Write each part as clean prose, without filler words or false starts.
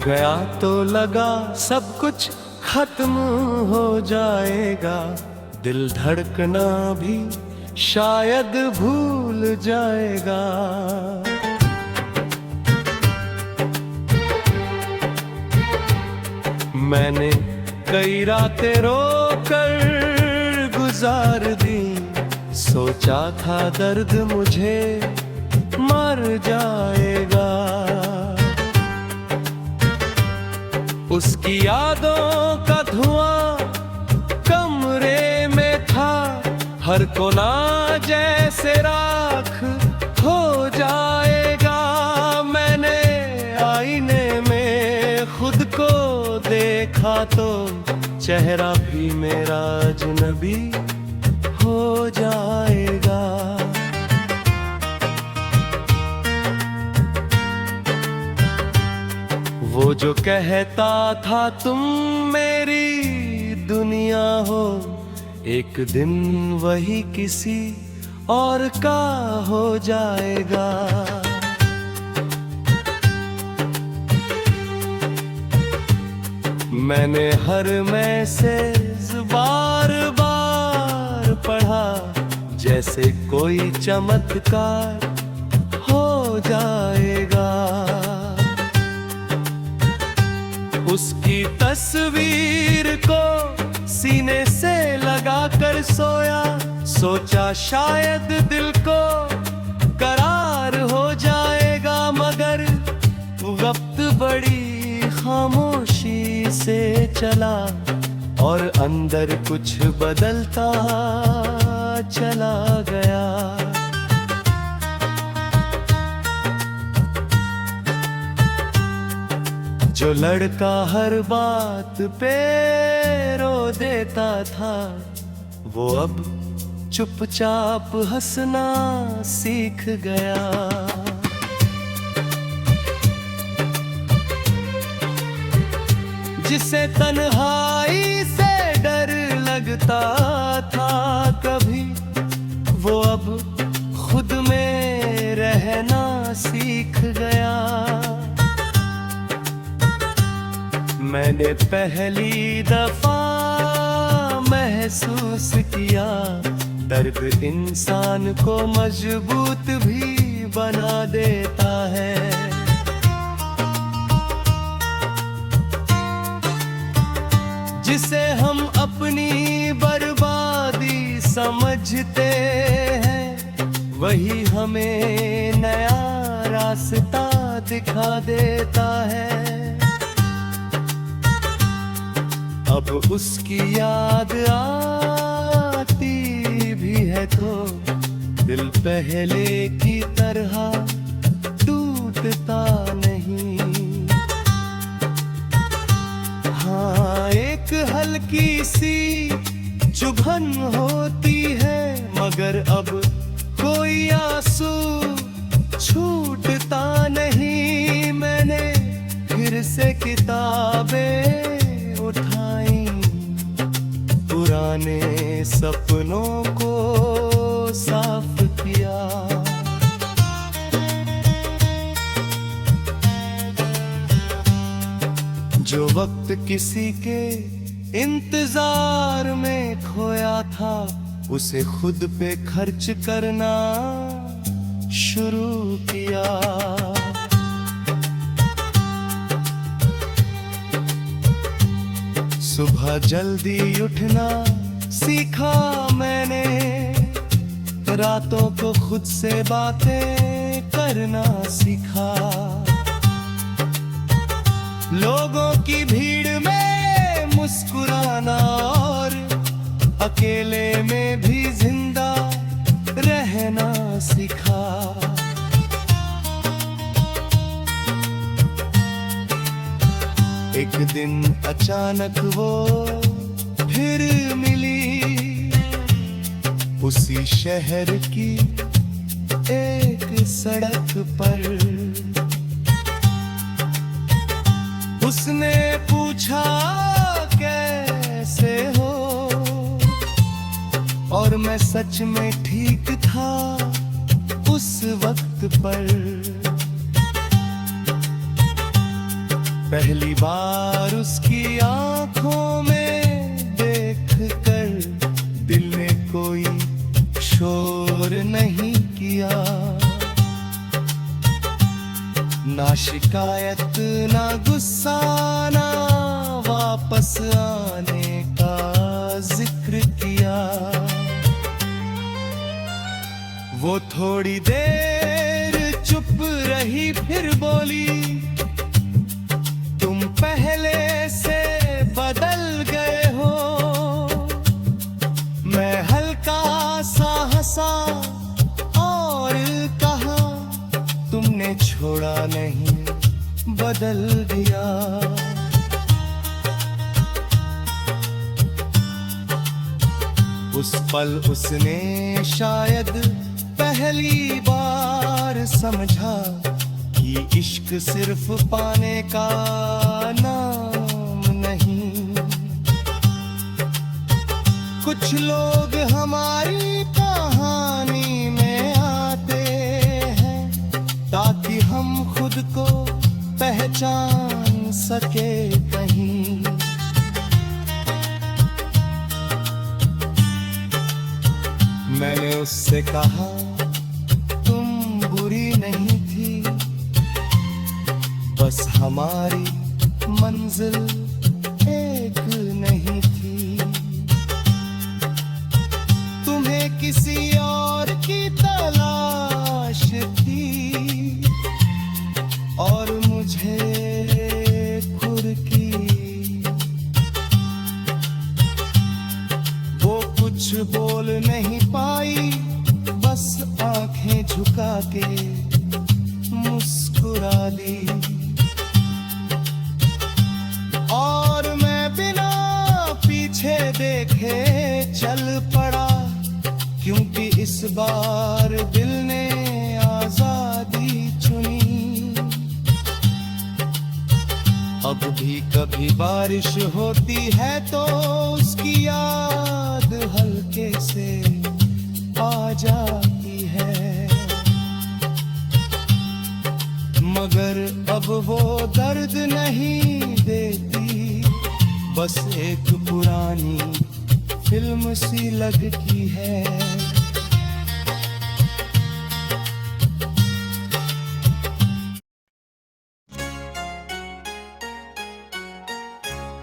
गया तो लगा सब कुछ खत्म हो जाएगा, दिल धड़कना भी शायद भूल जाएगा। मैंने कई रातें रोकर गुजार दी, सोचा था दर्द मुझे मर जाएगा। उसकी यादों का धुआं कमरे में था, हर कोना जैसे राख हो जाएगा। मैंने आईने में खुद को देखा तो चेहरा भी मेरा अजनबी हो जाएगा। वो जो कहता था तुम मेरी दुनिया हो, एक दिन वही किसी और का हो जाएगा। मैंने हर मैसेज बार बार पढ़ा, जैसे कोई चमत्कार हो जाएगा। उसकी तस्वीर को सीने से लगा कर सोया, सोचा शायद दिल को करार हो जाएगा। मगर वक्त बड़ी खामोशी से चला और अंदर कुछ बदलता चला गया। जो लड़का हर बात पे रो देता था, वो अब चुपचाप हंसना सीख गया। जिसे तन्हाई से डर लगता था कभी, वो अब खुद में रहना सीख गया। मैंने पहली दफा महसूस किया, दर्द इंसान को मजबूत भी बना देता है। जिसे हम अपनी बर्बादी समझते हैं, वही हमें नया रास्ता दिखा देता है। अब उसकी याद आती भी है तो दिल पहले की तरह टूटता नहीं। हाँ, एक हल्की सी चुभन होती है, मगर अब कोई आंसू छूटता नहीं। मैंने फिर से किताबें उठाई, पुराने सपनों को साफ किया। जो वक्त किसी के इंतजार में खोया था, उसे खुद पे खर्च करना शुरू किया। सुबह जल्दी उठना सीखा मैंने, रातों को खुद से बातें करना सीखा। लोगों की भीड़ में मुस्कुराना और अकेले में भी जिंदा रहना सीखा। एक दिन अचानक वो फिर मिली, उसी शहर की एक सड़क पर। उसने पूछा कैसे हो, और मैं सच में ठीक था उस वक्त पर। पहली बार उसकी आंखों में देख कर दिल ने कोई शोर नहीं किया, ना शिकायत ना गुस्सा ना वापस आने का जिक्र किया। वो थोड़ी देर चुप रही फिर बोली, तुम पहले से बदल गए हो। मैं हल्का सा हंसा और कहा, तुमने छोड़ा नहीं बदल दिया। उस पल उसने शायद पहली बार समझा कि इश्क सिर्फ पाने का नाम नहीं। कुछ लोग हमारी कहानी में आते हैं ताकि हम खुद को पहचान सके कहीं। मैंने उससे कहा, तुम बुरी नहीं थी, बस हमारी मंजिल एक नहीं थी। तुम्हें किसी और की तलाश थी और मुझे खुद की। वो कुछ बोल नहीं पाई, बस आंखें झुका के मुस्कुरा ली। और मैं बिना पीछे देखे चल पड़ा, क्योंकि इस बार दिल ने आजादी चुनी। अब भी कभी बारिश होती है तो उसकी याद हल्के से आ जाती है, मगर अब वो दर्द नहीं देती, बस एक पुरानी फिल्म सी लगती है।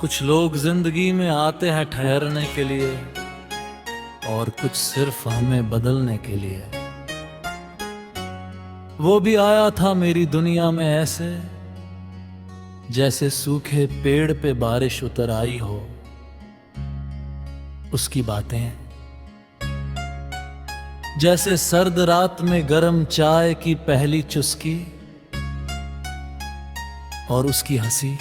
कुछ लोग जिंदगी में आते हैं ठहरने के लिए और कुछ सिर्फ हमें बदलने के लिए। वो भी आया था मेरी दुनिया में ऐसे, जैसे सूखे पेड़ पे बारिश उतर आई हो। उसकी बातें जैसे सर्द रात में गर्म चाय की पहली चुस्की, और उसकी हंसी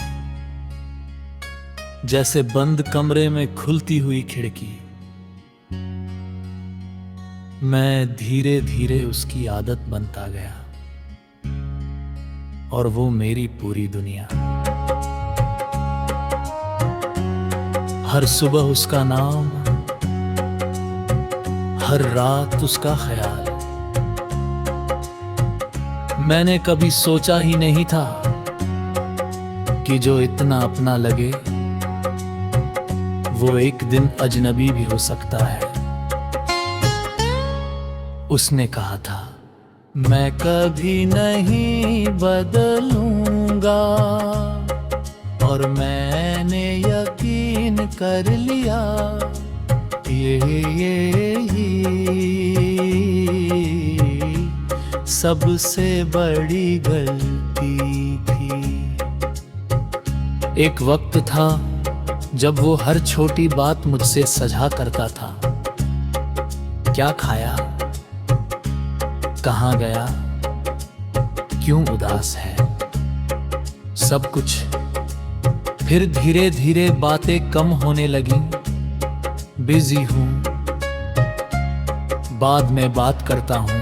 जैसे बंद कमरे में खुलती हुई खिड़की। मैं धीरे धीरे उसकी आदत बनता गया और वो मेरी पूरी दुनिया। हर सुबह उसका नाम, हर रात उसका ख्याल। मैंने कभी सोचा ही नहीं था कि जो इतना अपना लगे वो एक दिन अजनबी भी हो सकता है। उसने कहा था, मैं कभी नहीं बदलूंगा, और मैंने यकीन कर लिया ये सबसे बड़ी गलती थी। एक वक्त था जब वो हर छोटी बात मुझसे सजा करता था। क्या खाया, कहाँ गया, क्यों उदास है, सब कुछ। फिर धीरे धीरे बातें कम होने लगी। बिजी हूं, बाद में बात करता हूं,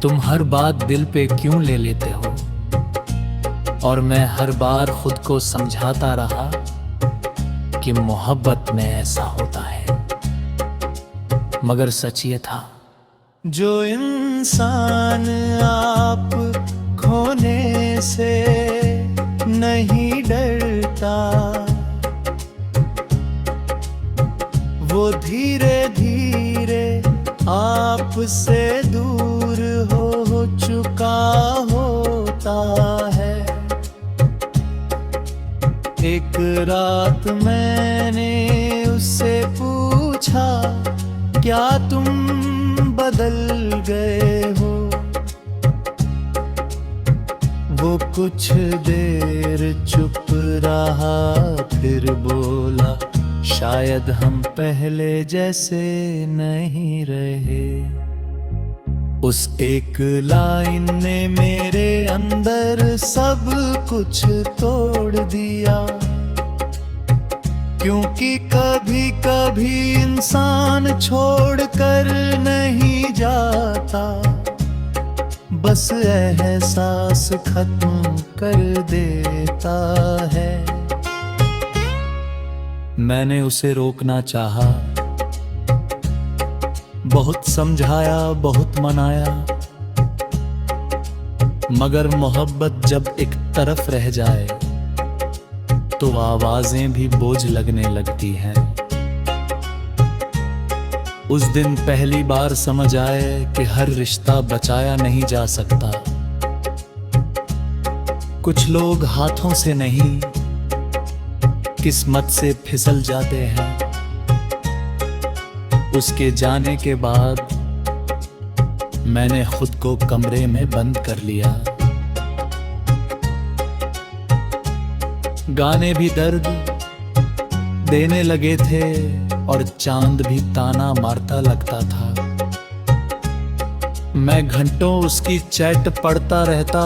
तुम हर बात दिल पे क्यों ले लेते हो। और मैं हर बार खुद को समझाता रहा कि मोहब्बत में ऐसा होता है, मगर सच ये था, जो इंसान आप खोने से आपसे दूर हो चुका होता है। एक रात मैंने उससे पूछा, क्या तुम बदल गए हो? वो कुछ देर चुप रहा, फिर बोला, शायद हम पहले जैसे नहीं रहे। उस एक लाइन ने मेरे अंदर सब कुछ तोड़ दिया। क्योंकि कभी कभी इंसान छोड़कर नहीं जाता, बस एहसास खत्म कर देता है। मैंने उसे रोकना चाहा, बहुत समझाया, बहुत मनाया, मगर मोहब्बत जब एक तरफ रह जाए तो आवाजें भी बोझ लगने लगती हैं। उस दिन पहली बार समझ आए कि हर रिश्ता बचाया नहीं जा सकता। कुछ लोग हाथों से नहीं, किस्मत से फिसल जाते हैं। उसके जाने के बाद मैंने खुद को कमरे में बंद कर लिया। गाने भी दर्द देने लगे थे और चांद भी ताना मारता लगता था। मैं घंटों उसकी चैट पढ़ता रहता,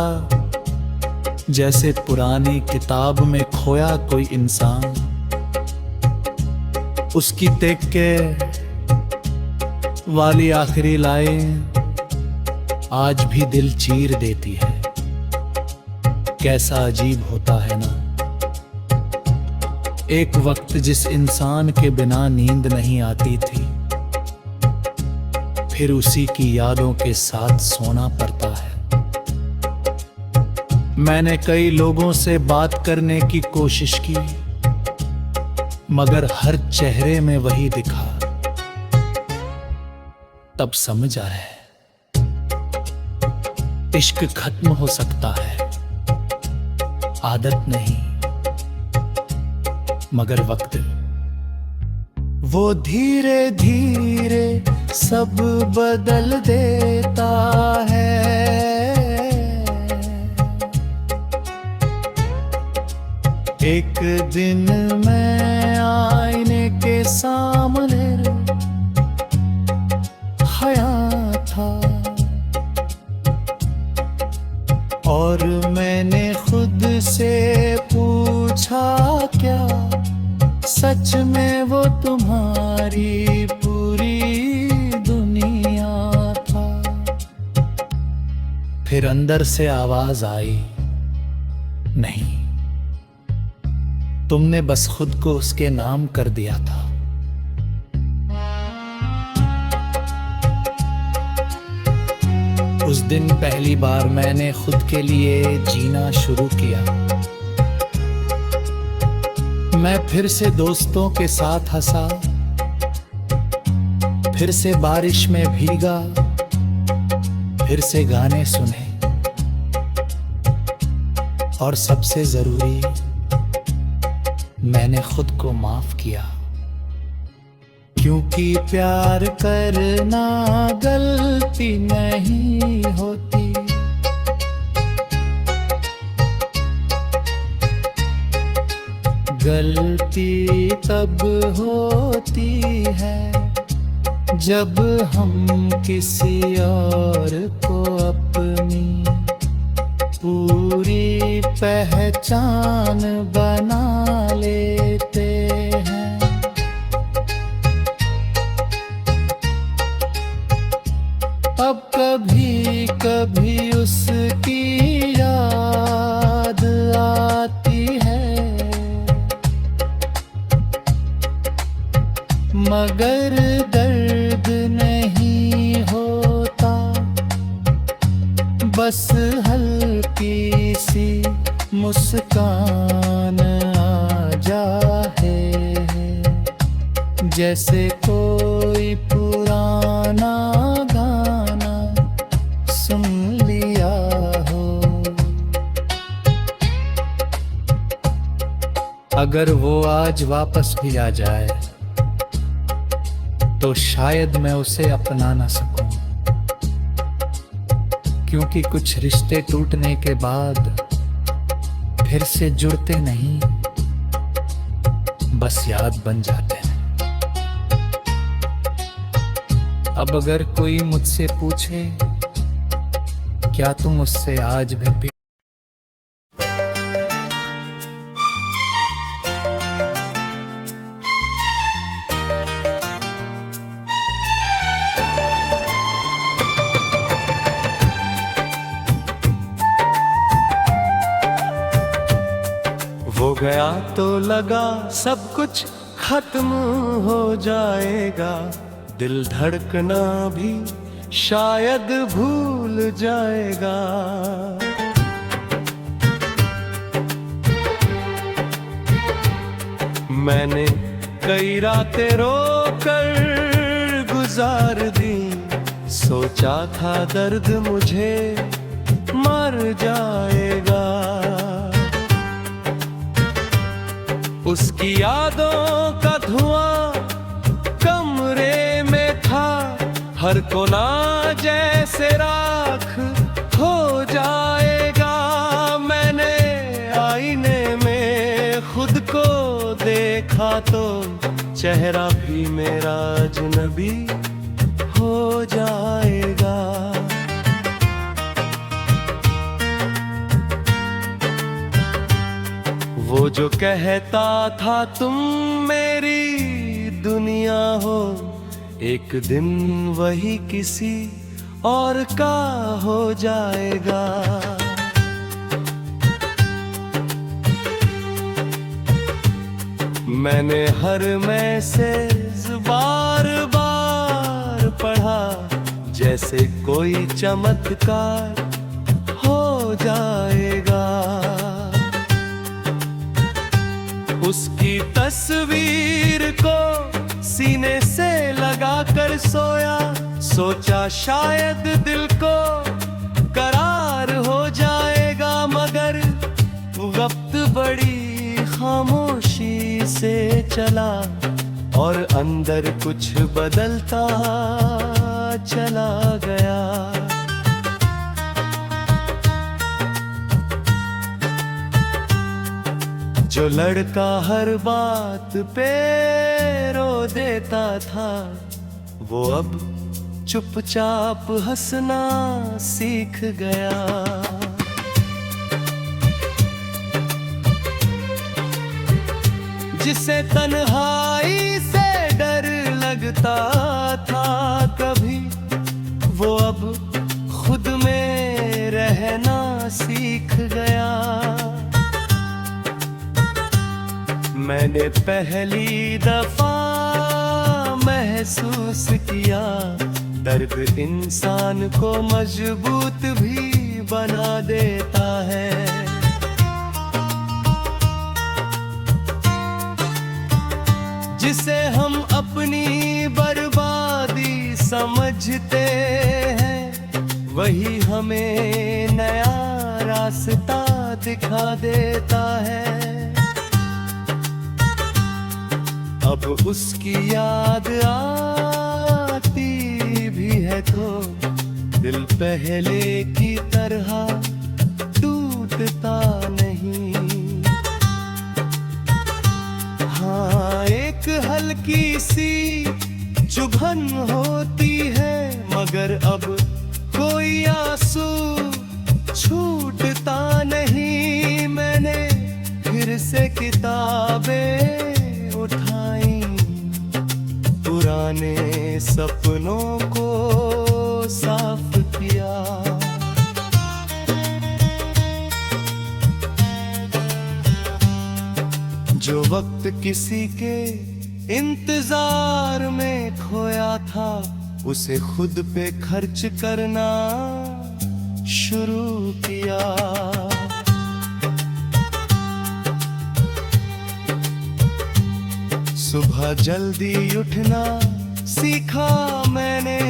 जैसे पुरानी किताब में खोया कोई इंसान। उसकी देख के वाली आखिरी लाइन आज भी दिल चीर देती है। कैसा अजीब होता है ना, एक वक्त जिस इंसान के बिना नींद नहीं आती थी, फिर उसी की यादों के साथ सोना पड़ता है। मैंने कई लोगों से बात करने की कोशिश की, मगर हर चेहरे में वही दिखा। तब समझ आया, इश्क खत्म हो सकता है, आदत नहीं मगर वक्त। वो धीरे धीरे सब बदल देता है। एक दिन मैं आईने के सामने खड़ा था और मैंने खुद से पूछा, क्या सच में वो तुम्हारी पूरी दुनिया था? फिर अंदर से आवाज आई, नहीं, तुमने बस खुद को उसके नाम कर दिया था। उस दिन पहली बार मैंने खुद के लिए जीना शुरू किया। मैं फिर से दोस्तों के साथ हंसा, फिर से बारिश में भीगा, फिर से गाने सुने, और सबसे जरूरी, मैंने खुद को माफ किया। क्योंकि प्यार करना गलती नहीं होती, गलती तब होती है जब हम किसी और को अपनी पूरी पहचान बना लेते हैं। अब कभी कभी उसकी याद आती है, मगर दर्द नहीं होता, बस हल्की सी मुस्कान आ जाए, जैसे कोई पुराना गाना अगर वो आज वापस भी आ जाए तो शायद मैं उसे अपना ना सकूं, क्योंकि कुछ रिश्ते टूटने के बाद फिर से जुड़ते नहीं, बस याद बन जाते हैं। अब अगर कोई मुझसे पूछे क्या तुम उससे आज भी वो गया तो लगा सब कुछ खत्म हो जाएगा, दिल धड़कना भी शायद भूल जाएगा। मैंने कई रातें रोकर गुजार दी, सोचा था दर्द मुझे मर जाएगा। उसकी यादों का धुआं कमरे में था, हर कोना जैसे राख हो जाएगा। मैंने आईने में खुद को देखा तो चेहरा भी मेरा अजनबी हो जाएगा। वो जो कहता था तुम मेरी दुनिया हो, एक दिन वही किसी और का हो जाएगा। मैंने हर मैसेज बार बार पढ़ा, जैसे कोई चमत्कार हो जाएगा। उसकी तस्वीर को सीने से लगा कर सोया, सोचा शायद दिल को करार हो जाएगा। मगर वक्त बड़ी खामोशी से चला और अंदर कुछ बदलता चला गया। जो लड़का हर बात पे रो देता था, वो अब चुपचाप हंसना सीख गया। जिसे तन्हाई से डर लगता था कभी, वो अब खुद में रहना सीख गया। मैंने पहली दफा महसूस किया, दर्द इंसान को मजबूत भी बना देता है। जिसे हम अपनी बर्बादी समझते हैं, वही हमें नया रास्ता दिखा देता है। अब उसकी याद आती भी है तो दिल पहले की तरह टूटता नहीं। हाँ, एक हल्की सी चुभन होती है, मगर अब कोई आंसू छूटता नहीं। मैंने फिर से किताबें उठाई, पुराने सपनों को साफ किया। जो वक्त किसी के इंतजार में खोया था, उसे खुद पे खर्च करना शुरू किया। सुबह जल्दी उठना सीखा मैंने,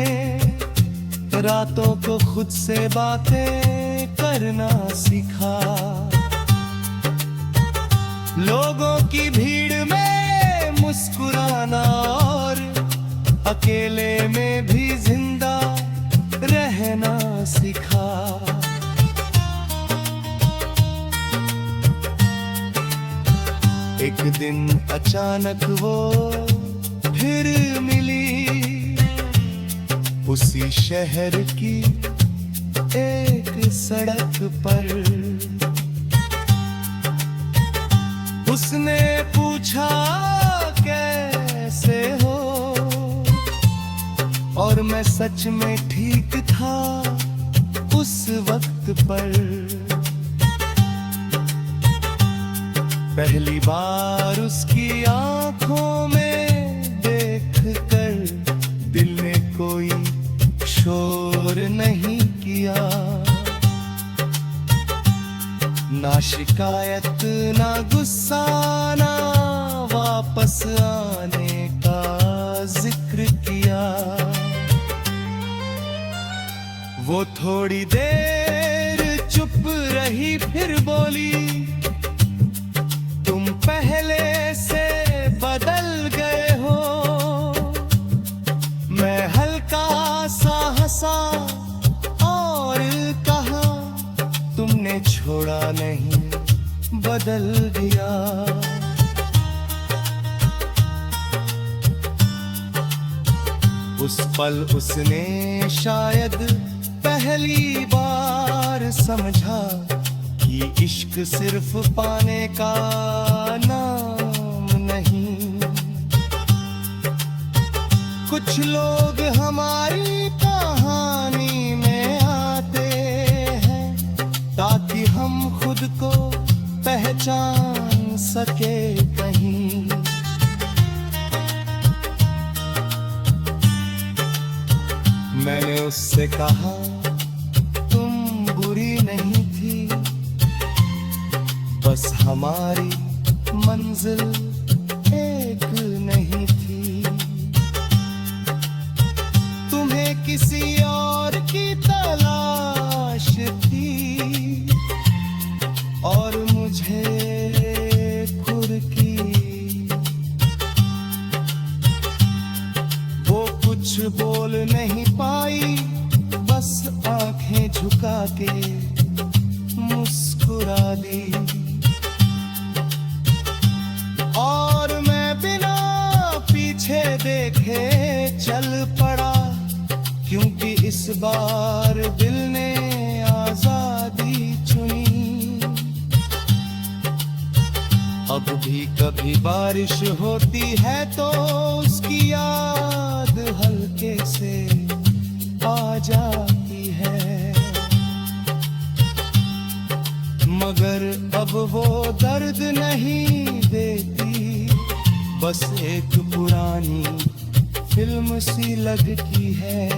रातों को खुद से बातें करना सीखा। लोगों की भीड़ में मुस्कुराना और अकेले में भी जिंदा रहना सिखा। एक दिन अचानक वो फिर मिली उसी शहर की एक सड़क पर। उसने पूछा कैसे हो, और मैं सच में ठीक था उस वक्त पर। पहली बार उसकी आंखों में देखकर दिल ने कोई शोर नहीं किया, ना शिकायत ना गुस्सा ना वापस आने का जिक्र किया। वो थोड़ी देर चुप रही फिर बोली, तुम पहले से बदल गए हो। मैं हल्का सा हंसा और कहा, तुमने छोड़ा नहीं बदल दिया। उस पल उसने शायद पहली बार समझा कि इश्क सिर्फ पाने का नाम नहीं। कुछ लोग हमारी कहानी में आते हैं ताकि हम खुद को पहचान सके कहीं। मैंने उससे कहा, तुम बुरी नहीं थी, बस हमारी मंजिल एक नहीं थी। तुम्हें किसी और की तलाश थी और मुझे खुद की। वो कुछ बोल नहीं पाई, बस आंखें झुका के मुस्कुरा दी। और मैं बिना पीछे देखे चल पड़ा, क्योंकि इस बार दिल ने आजादी चुनी। अब भी कभी बारिश होती है तो उसकी याद हल्के से आ जाती है, मगर अब वो दर्द नहीं देती, बस एक पुरानी फिल्म सी लगती है।